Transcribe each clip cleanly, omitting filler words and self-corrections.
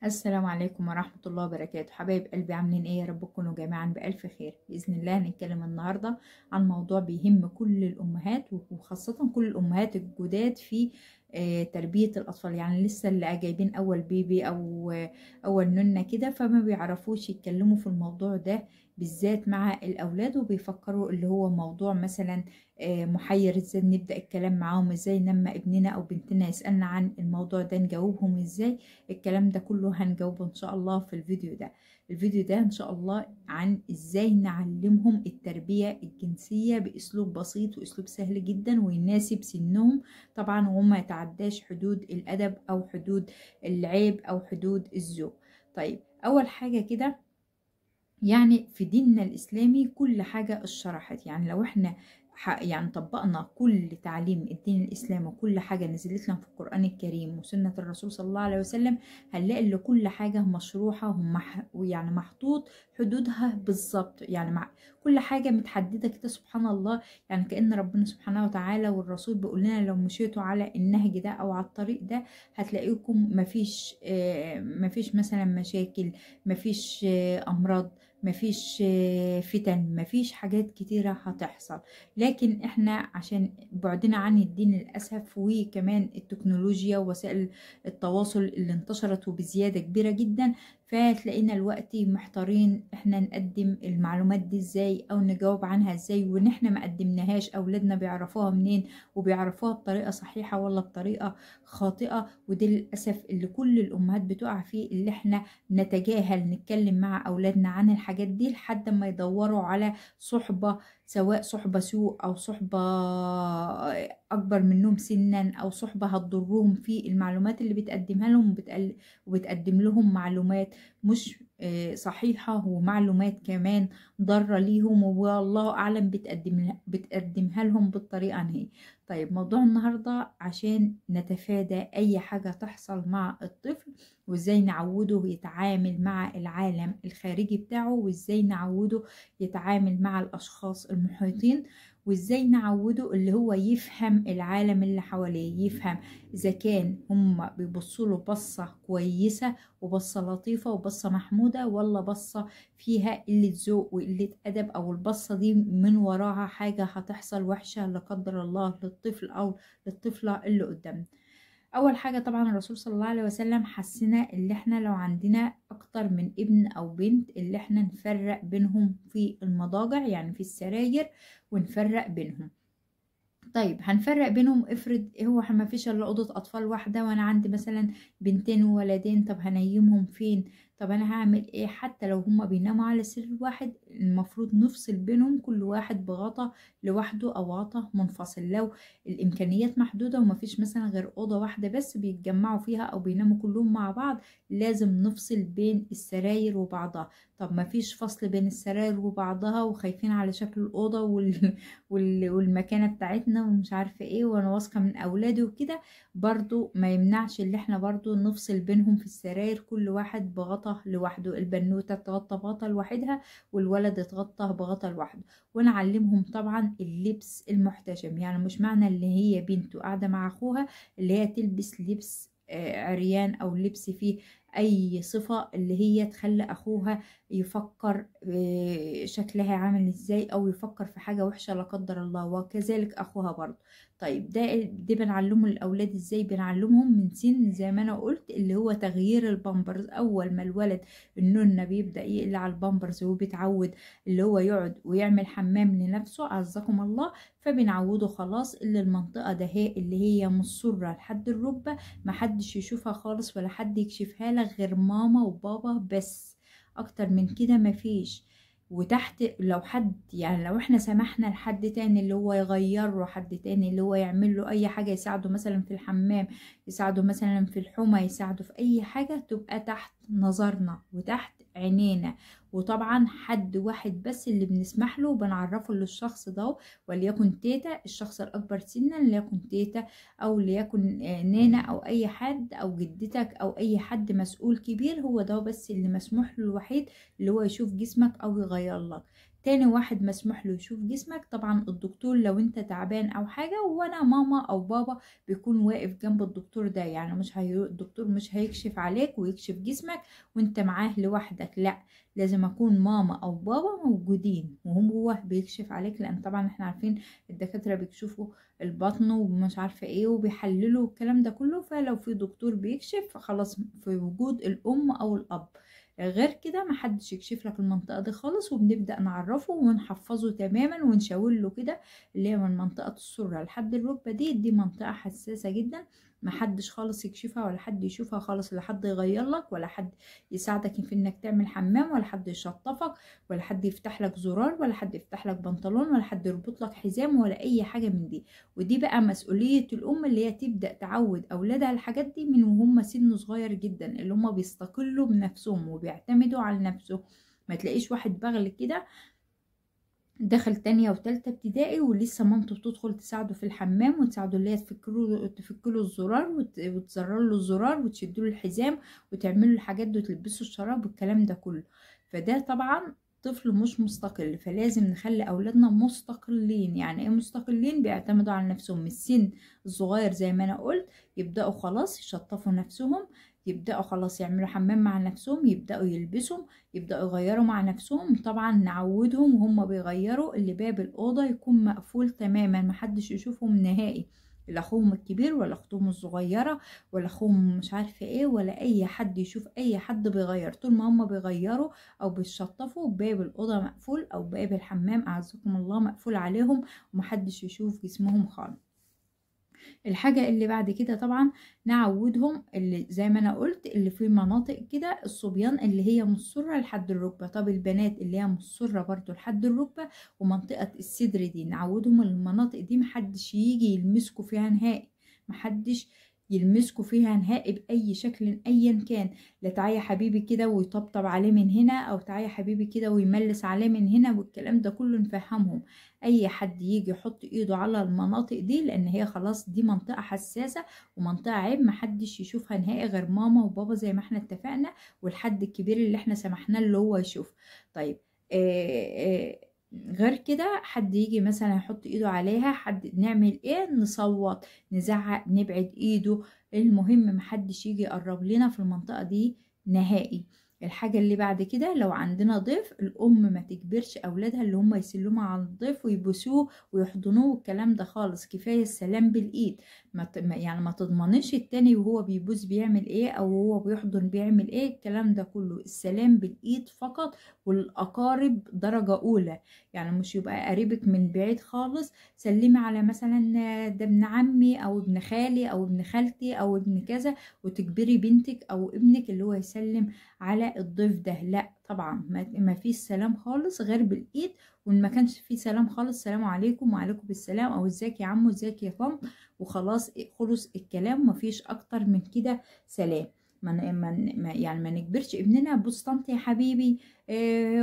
السلام عليكم ورحمة الله وبركاته. حبايب قلبي، عاملين ايه؟ يا رب تكونوا جميعا بألف خير بإذن الله. هنتكلم النهاردة عن موضوع بيهم كل الأمهات، وخاصة كل الأمهات الجداد في تربية الأطفال. يعني لسه اللي جايبين أول بيبي أو أول نونة كده، فما بيعرفوش يتكلموا في الموضوع ده بالذات مع الأولاد، وبيفكروا اللي هو موضوع مثلا محير. ازاي نبدأ الكلام معاهم؟ ازاي لما ابننا أو بنتنا يسألنا عن الموضوع ده نجاوبهم ازاي؟ الكلام ده كله هنجاوبه ان شاء الله في الفيديو ده. الفيديو ده ان شاء الله عن ازاي نعلمهم التربية الجنسية باسلوب بسيط واسلوب سهل جدا ويناسب سنهم طبعا، وما يتعداش حدود الادب او حدود العيب او حدود الذوق. طيب، اول حاجة كده، يعني في ديننا الإسلامي كل حاجة اتشرحت. يعني لو احنا يعني طبقنا كل تعليم الدين الإسلامي وكل حاجة نزلت لنا في القرآن الكريم وسنة الرسول صلى الله عليه وسلم، هنلاقي ان كل حاجة مشروحة ويعني محطوط حدودها بالظبط. يعني مع كل حاجة متحددة كده، سبحان الله. يعني كأن ربنا سبحانه وتعالى والرسول بيقول لنا لو مشيتوا على النهج ده أو على الطريق ده هتلاقيكم مفيش مثلا مشاكل، مفيش أمراض، مفيش فتن، مفيش حاجات كتيرة هتحصل. لكن احنا عشان بعدنا عن الدين للأسف، وكمان التكنولوجيا ووسائل التواصل اللي انتشرت وبزيادة كبيرة جدا، فتلاقينا الوقت محتارين احنا نقدم المعلومات دي ازاي او نجاوب عنها ازاي، وان احنا ما قدمناهاش اولادنا بيعرفوها منين، وبيعرفوها بطريقة صحيحة ولا بطريقة خاطئة. وده للأسف اللي كل الأمهات بتقع فيه، اللي احنا نتجاهل نتكلم مع أولادنا عن الحاجات دي لحد ما يدوروا على صحبة، سواء صحبة سوء أو صحبة أكبر منهم سنا، أو صحبة هتضرهم في المعلومات اللي بتقدمها لهم، وبتقدم لهم معلومات مش صحيحة، ومعلومات كمان ضارة ليهم، والله أعلم بتقدمها لهم بالطريقة هي. طيب، موضوع النهاردة عشان نتفادى أي حاجة تحصل مع الطفل، وازاي نعوده يتعامل مع العالم الخارجي بتاعه، وازاي نعوده يتعامل مع الاشخاص المحيطين، وازاي نعوده اللي هو يفهم العالم اللي حواليه، يفهم اذا كان هم بيبصوا له بصة كويسة وبصة لطيفة وبصة محمودة، ولا بصة فيها قلة ذوق وقلة ادب، او البصة دي من وراها حاجة هتحصل وحشة لا قدر الله للطفل او للطفلة اللي قدامنا. اول حاجه طبعا الرسول صلى الله عليه وسلم حسنا اللي احنا لو عندنا اكتر من ابن او بنت، اللي احنا نفرق بينهم في المضاجع، يعني في السراير، ونفرق بينهم. طيب، هنفرق بينهم. افرض هو ما فيش الا اوضه اطفال واحده، وانا عندي مثلا بنتين وولدين، طب هنيمهم فين؟ طب انا هعمل ايه؟ حتى لو هما بيناموا على سرير واحد، المفروض نفصل بينهم، كل واحد بغطا لوحده او غطا منفصل. لو الامكانيات محدوده وما فيش مثلا غير اوضه واحده بس بيتجمعوا فيها او بيناموا كلهم مع بعض، لازم نفصل بين السراير وبعضها. طب ما فيش فصل بين السراير وبعضها، وخايفين على شكل الاوضه والمكانة بتاعتنا ومش عارفة ايه، وانا واثقة من اولادي وكده، برضو ما يمنعش اللي احنا برضو نفصل بينهم في السراير، كل واحد بغطا لوحده. البنوتة تغطى بغطا لوحدها، والولد يتغطى بغطا لوحده. ونعلمهم طبعا اللبس المحتشم. يعني مش معنى اللي هي بنته قاعدة مع اخوها اللي هي تلبس لبس عريان او لبس فيه اي صفة اللي هي تخلي اخوها يفكر شكلها عامل ازاي، او يفكر في حاجة وحشة لا قدر الله، وكذلك اخوها برضه. طيب، ده بنعلمه الاولاد ازاي؟ بنعلمهم من سن زي ما انا قلت اللي هو تغيير البامبرز. اول ما الولد النونة بيبدأ يقلع البامبرز وبيتعود اللي هو يقعد ويعمل حمام لنفسه، عزكم الله، فبنعوده خلاص اللي المنطقة ده هي اللي هي من السرة لحد الركبة محدش يشوفها خالص، ولا حد يكشفها لك غير ماما وبابا بس، اكتر من كده مفيش. وتحت لو حد، يعني لو احنا سمحنا لحد تاني اللي هو يغيره، حد تاني اللي هو يعمل له اي حاجة، يساعده مثلا في الحمام، يساعده مثلا في الحومة، يساعده في اي حاجة، تبقى تحت نظرنا وتحت عينينا. وطبعا حد واحد بس اللي بنسمح له وبنعرفه للشخص ده، وليكن تيتا، الشخص الاكبر سنا، ليكن تيتا، او ليكن نانا، او اي حد، او جدتك، او اي حد مسؤول كبير، هو ده بس اللي مسموح له الوحيد اللي هو يشوف جسمك او يغير لك. تاني واحد مسموح له يشوف جسمك طبعا الدكتور لو انت تعبان او حاجة، وانا ماما او بابا بيكون واقف جنب الدكتور ده. يعني الدكتور مش هيكشف عليك ويكشف جسمك وانت معاه لوحدك، لا، لازم اكون ماما او بابا موجودين وهم هو بيكشف عليك، لان طبعا احنا عارفين الدكاترة بيكشفوا البطن ومش عارفة ايه وبيحللوا الكلام ده كله. فلو في دكتور بيكشف خلاص في وجود الام او الاب، غير كده محدش يكشف لك المنطقة دي خالص. وبنبدأ نعرفه ونحفظه تماما ونشاور له كده اللي هي من منطقة السرة لحد الركبة، دي منطقة حساسة جدا، محدش خالص يكشفها ولا حد يشوفها خالص، لا حد يغير لك ولا حد يساعدك في انك تعمل حمام ولا حد يشطفك ولا حد يفتح لك زرار ولا حد يفتح لك بنطلون ولا حد يربط لك حزام ولا اي حاجة من دي. ودي بقى مسؤولية الام اللي هي تبدأ تعود اولادها الحاجات دي من وهم سن صغير جدا، اللي هم بيستقلوا بنفسهم وبيعتمدوا على نفسه. ما تلاقيش واحد بغل كده دخل تانية وتالتة ابتدائي ولسه مامته بتدخل تساعده في الحمام وتساعده اللي هي تفكله الزرار وتزرر له الزرار وتشدله الحزام وتعمله الحاجات دي وتلبسه الشراب والكلام ده كله. فده طبعا طفل مش مستقل، فلازم نخلي اولادنا مستقلين. يعني ايه مستقلين؟ بيعتمدوا على نفسهم من السن الصغير زي ما انا قلت، يبداوا خلاص يشطفوا نفسهم، يبداوا خلاص يعملوا حمام مع نفسهم، يبداوا يلبسوا، يبداوا يغيروا مع نفسهم. طبعا نعودهم وهم بيغيروا اللي باب الاوضه يكون مقفول تماما، محدش يشوفهم نهائي، لا اخوهم الكبير ولا اختهم الصغيره ولا اخوهم مش عارفه ايه ولا اي حد يشوف اي حد بيغير. طول ما هم بيغيروا او بيشطفوا باب الاوضه مقفول او باب الحمام اعزكم الله مقفول عليهم ومحدش يشوف جسمهم خالص. الحاجة اللي بعد كده طبعا نعودهم اللي زي ما انا قلت اللي في مناطق كده الصبيان اللي هي مصرة لحد الركبة. طب البنات اللي هي مصرة برضو لحد الركبة ومنطقة الصدر دي نعودهم المناطق دي محدش يجي يلمسكوا فيها نهائي، محدش يلمسكوا فيها نهائي بأي شكل أيا كان. لا تعالى حبيبي كده ويطبطب عليه من هنا، أو تعالى حبيبي كده ويملس عليه من هنا، والكلام ده كله نفهمهم. اي حد يجي يحط ايده على المناطق دي لان هي خلاص دي منطقة حساسة ومنطقة عيب، محدش يشوفها نهائي غير ماما وبابا زي ما احنا اتفقنا، والحد الكبير اللي احنا سمحنا له هو يشوف. طيب غير كده حد يجي مثلا يحط ايده عليها، حد نعمل ايه؟ نصوت، نزعق، نبعد ايده، المهم محدش يجي يقرب لنا في المنطقة دي نهائي. الحاجة اللي بعد كده لو عندنا ضيف، الأم ما تجبرش أولادها اللي هم يسلموا على الضيف ويبوسوه ويحضنوه والكلام ده خالص، كفاية السلام بالإيد. يعني ما تضمنش التاني وهو بيبوس بيعمل إيه أو هو بيحضن بيعمل إيه، الكلام ده كله السلام بالإيد فقط. والأقارب درجة أولى، يعني مش يبقى قريبك من بعيد خالص سلمي على مثلا ده ابن عمي أو ابن خالي أو ابن خالتي أو ابن كذا وتجبري بنتك أو ابنك اللي هو يسلم على الضيف ده. لا طبعا ما فيش سلام خالص غير بالايد. وان ما كانش في سلام خالص سلام عليكم وعليكم بالسلام او ازيك يا عمو ازيك يا طنط وخلاص خلص الكلام، ما فيش اكتر من كده سلام. يعني ما نجبرش ابننا بص طنط يا حبيبي،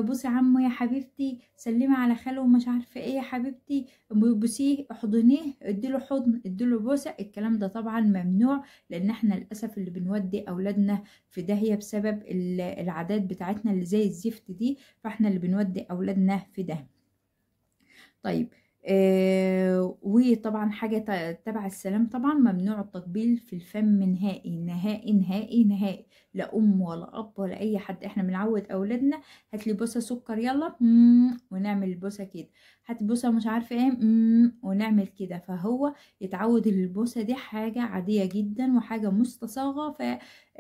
بصي يا عمو يا حبيبتي، سلمي على خاله ومش عارفه ايه يا حبيبتي، بوسيه احضنيه اديله حضن اديله بوسه، الكلام ده طبعا ممنوع. لان احنا للاسف اللي بنودي اولادنا في داهيه بسبب العادات بتاعتنا اللي زي الزفت دي، فاحنا اللي بنودي اولادنا في ده. طيب وطبعا حاجة تبع السلام طبعا ممنوع التقبيل في الفم نهائي نهائي نهائي نهائي، لا أم ولا أب ولا أي حد. احنا بنعود أولادنا هاتلي بوسة سكر يلا ونعمل البوسة كده، هات بوسة مش عارفة ايه ونعمل كده، فهو يتعود البوسة دي حاجة عادية جدا وحاجة مستصاغة.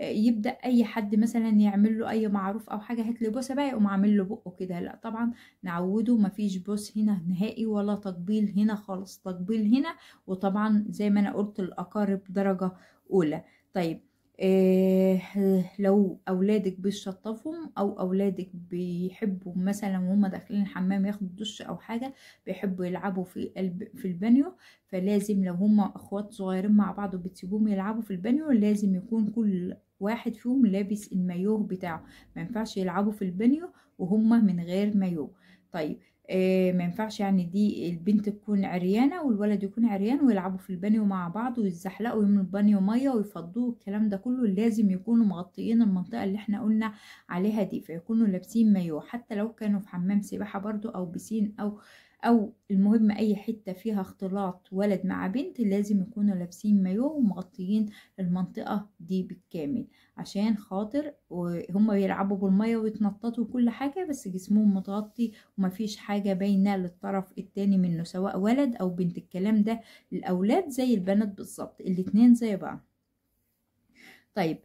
يبدأ أي حد مثلا يعمل له أي معروف أو حاجة هاتلي بوسة بقى يقوم عامل له بقه كده، لا طبعا نعوده مفيش بوس هنا نهائي ولا تقبيل هنا خالص، تقبيل هنا. وطبعا زي ما انا قلت الاقارب درجة اولى. طيب لو اولادك بيشطفهم او اولادك بيحبوا مثلا وهم داخلين الحمام ياخدوا دش او حاجة بيحبوا يلعبوا في البانيو، فلازم لو هم اخوات صغيرين مع بعض وبتسيبوهم يلعبوا في البانيو لازم يكون كل واحد فيهم لابس المايوه بتاعه، ما ينفعش يلعبوا في البانيو وهم من غير مايوه. طيب ما ينفعش يعني دي البنت تكون عريانة والولد يكون عريان ويلعبوا في البانيو مع بعض ويتزحلقوا يملوا البانيو مية ويفضوه. الكلام ده كله لازم يكونوا مغطيين المنطقة اللي احنا قلنا عليها دي، فيكونوا لابسين مايو. حتى لو كانوا في حمام سباحة برضو او بسين او المهم اي حتة فيها اختلاط ولد مع بنت لازم يكونوا لابسين مايو ومغطيين المنطقة دي بالكامل، عشان خاطر وهم بيلعبوا بالمية ويتنططوا كل حاجة بس جسمهم متغطي ومفيش حاجة باينة للطرف التاني منه سواء ولد او بنت. الكلام ده الاولاد زي البنات بالظبط، الاتنين زي بعض. طيب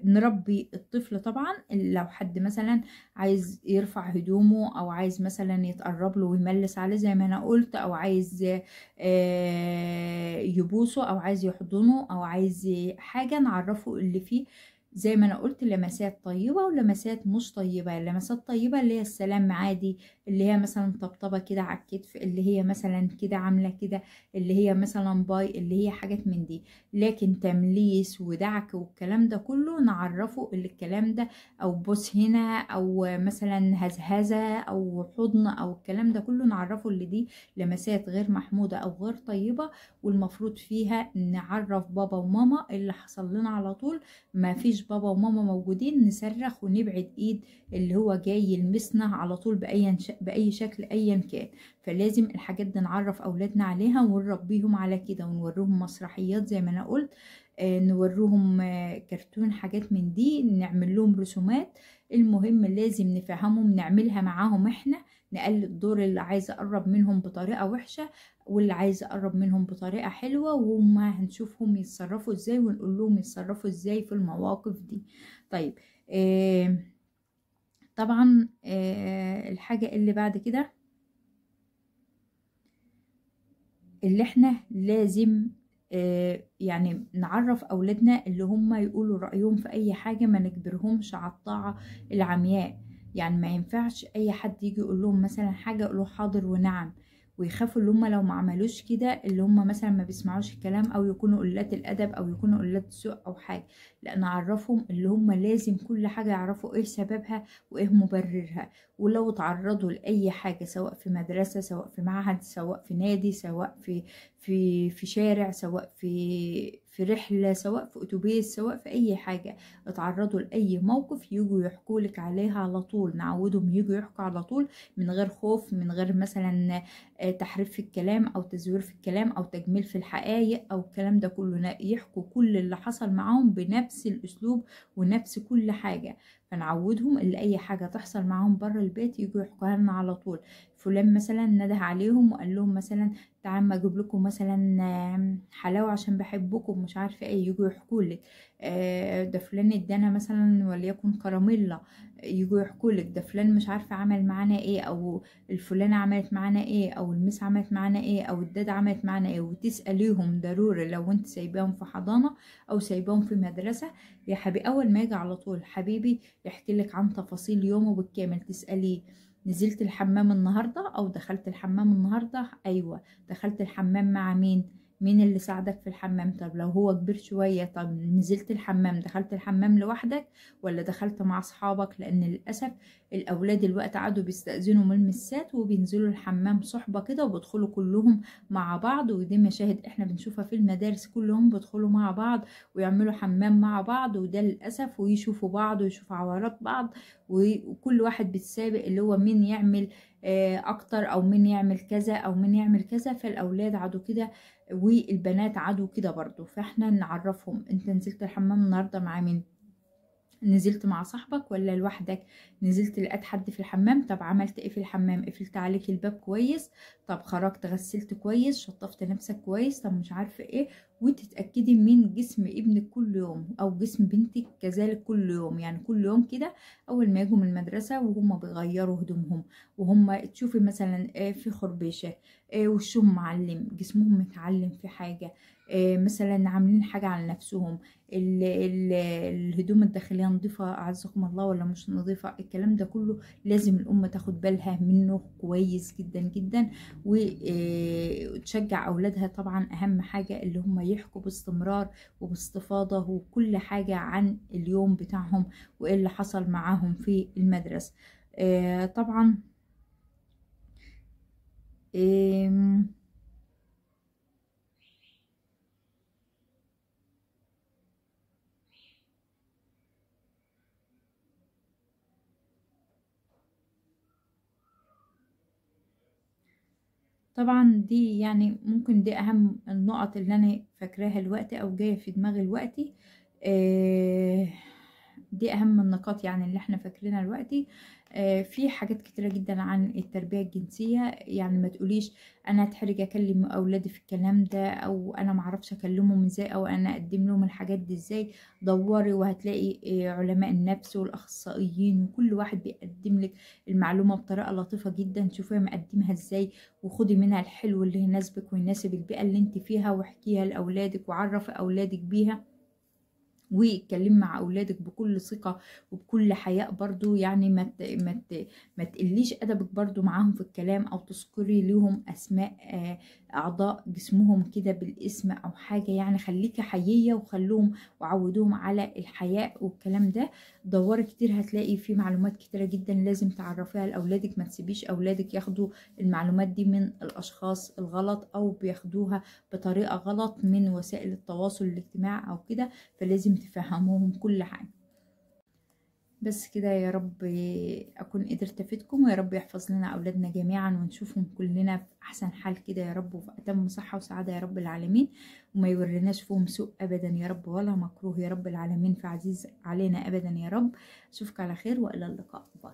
نربي الطفل طبعا. لو حد مثلا عايز يرفع هدومه او عايز مثلا يتقرب له ويملس عليه زي ما انا قلت، او عايز يبوسه او عايز يحضنه او عايز حاجة نعرفه اللي فيه. زي ما انا قلت لمسات طيبة ولمسات مش طيبة. اللمسات طيبة اللي هي السلام عادي، اللي هي مثلا طبطبة كده على الكتف، اللي هي مثلا كده عاملة كده، اللي هي مثلا باي، اللي هي حاجات من دي. لكن تمليس ودعك والكلام ده كله نعرفه اللي الكلام ده، او بوس هنا او مثلا هزهزة او حضن او الكلام ده كله نعرفه اللي دي لمسات غير محمودة او غير طيبة، والمفروض فيها نعرف بابا وماما اللي حصل لنا على طول. ما فيش بابا وماما موجودين نصرخ ونبعد ايد اللي هو جاي يلمسنا على طول بأي شكل ايا كان. فلازم الحاجات دي نعرف اولادنا عليها ونربيهم على كده، ونوريهم مسرحيات زي ما انا قلت، نوروهم كرتون، حاجات من دي، نعمل لهم رسومات. المهم لازم نفهمهم، نعملها معاهم احنا، نقلد دور اللي عايز اقرب منهم بطريقة وحشة واللي عايز اقرب منهم بطريقة حلوة، وهم هنشوفهم يتصرفوا ازاي ونقول لهم يتصرفوا ازاي في المواقف دي. طيب طبعا الحاجة اللي بعد كده اللي احنا لازم يعني نعرف اولادنا اللي هم يقولوا رأيهم في اي حاجة، ما نجبرهمش على الطاعة العمياء. يعني ما ينفعش اي حد يجي يقول لهم مثلا حاجة يقولوا حاضر ونعم، ويخافوا اللي هم لو ما عملوش كده اللي هم مثلا ما بيسمعوش الكلام او يكونوا قلات الادب او يكونوا قلات سوء او حاجة. لا، نعرفهم اللي هم لازم كل حاجة يعرفوا ايه سببها وايه مبررها. ولو تعرضوا لأي حاجة سواء في مدرسة سواء في معهد سواء في نادي سواء في شارع سواء في رحلة سواء في أتوبيس سواء في أي حاجة، اتعرضوا لأي موقف يجوا يحكوا لك عليها على طول. نعودهم يجوا يحكوا على طول من غير خوف، من غير مثلا تحريف في الكلام أو تزوير في الكلام أو تجميل في الحقائق أو الكلام ده كله. يحكوا كل اللي حصل معاهم بنفس الأسلوب ونفس كل حاجة. فنعودهم اللي اي حاجة تحصل معاهم بره البيت يجوا يحكوها لنا على طول. فلان مثلا نده عليهم وقال لهم مثلا تعال ما اجيب لكم مثلا حلاوة عشان بحبكم مش عارفة ايه، يجوا يحكوا لك. ده فلان ادانا مثلا وليكن كراميلا، يجوا يحكوا لك ده فلان مش عارفة عمل معانا ايه، او الفلانة عملت معانا ايه، او المس عملت معانا ايه، او الدادة عملت معانا ايه. وتسأليهم ضروري لو انت سايباهم في حضانة او سايباهم في مدرسة، يا حبيبي اول ما يجي على طول حبيبي يحكي لك عن تفاصيل يومه بالكامل. تسأليه نزلت الحمام النهاردة او دخلت الحمام النهاردة؟ ايوه. دخلت الحمام مع مين؟ مين اللي ساعدك في الحمام؟ طب لو هو كبير شوية، طب نزلت الحمام دخلت الحمام لوحدك ولا دخلت مع اصحابك؟ لان للأسف الاولاد الوقت قعدوا بيستأذنوا من المسات وبينزلوا الحمام صحبة كده وبيدخلوا كلهم مع بعض. ودي مشاهد احنا بنشوفها في المدارس، كلهم بيدخلوا مع بعض ويعملوا حمام مع بعض، وده للأسف، ويشوفوا بعض ويشوفوا عورات بعض، وكل واحد بيتسابق اللي هو مين يعمل اكتر او مين يعمل كذا او مين يعمل كذا. فالاولاد عادوا كده والبنات عادوا كده برضو. فاحنا نعرفهم انت نزلت الحمام النهارده مع مين؟ نزلت مع صاحبك ولا لوحدك؟ نزلت لقيت حد في الحمام؟ طب عملت ايه في الحمام؟ قفلت عليك الباب كويس؟ طب خرجت غسلت كويس؟ شطفت نفسك كويس؟ طب مش عارفه ايه. وتتاكدي من جسم ابنك كل يوم او جسم بنتك كذلك كل يوم. يعني كل يوم كده اول ما يجوا من المدرسه وهم بيغيروا هدومهم وهم تشوفي مثلا في خربشه، وشهم معلم، جسمهم متعلم في حاجه، مثلا عاملين حاجه على نفسهم، الهدوم الداخلية نظيفة أعزكم الله ولا مش نظيفة. الكلام ده كله لازم الأم تاخد بالها منه كويس جدا جدا، وتشجع أولادها. طبعا أهم حاجة اللي هم يحكوا باستمرار وباستفاضة وكل حاجة عن اليوم بتاعهم وإيه اللي حصل معاهم في المدرسة. طبعا إيه طبعا دي يعني ممكن دي اهم النقط اللي انا فاكراها دلوقتي او جايه في دماغي دلوقتي. آه، دي اهم النقاط يعني اللي احنا فاكرينها دلوقتي. في حاجات كتيره جدا عن التربيه الجنسيه، يعني ما تقوليش انا اتحرج اكلم اولادي في الكلام ده، او انا معرفش اكلمهم ازاي، او انا اقدم لهم الحاجات دي ازاي. دوري وهتلاقي علماء النفس والاخصائيين وكل واحد بيقدم لك المعلومه بطريقه لطيفه جدا، تشوفيها مقدمها ازاي، وخدي منها الحلو اللي يناسبك ويناسب البيئة اللي انت فيها، واحكيها لأولادك وعرفي أولادك بيها، واتكلمي مع اولادك بكل ثقه وبكل حياء برضو. يعني ما تقليش ادبك برضو معاهم في الكلام، او تذكري لهم اسماء اعضاء جسمهم كده بالاسم او حاجه. يعني خليكي حييه وخلوهم وعودوهم على الحياء والكلام ده. دوري كتير هتلاقي في معلومات كتيره جدا لازم تعرفيها لاولادك. ما تسيبيش اولادك ياخدوا المعلومات دي من الاشخاص الغلط، او بياخدوها بطريقه غلط من وسائل التواصل الاجتماعي او كده. فلازم تفهموهم كل حاجة. بس كده، يا رب أكون قدرت أفيدكم، ويا رب يحفظ لنا أولادنا جميعا ونشوفهم كلنا في أحسن حال كده يا رب، وفي أتم صحة وسعادة يا رب العالمين، وما يوريناش فيهم سوء أبدا يا رب، ولا مكروه يا رب العالمين، فعزيز علينا أبدا يا رب. أشوفك على خير وإلى اللقاء. باي.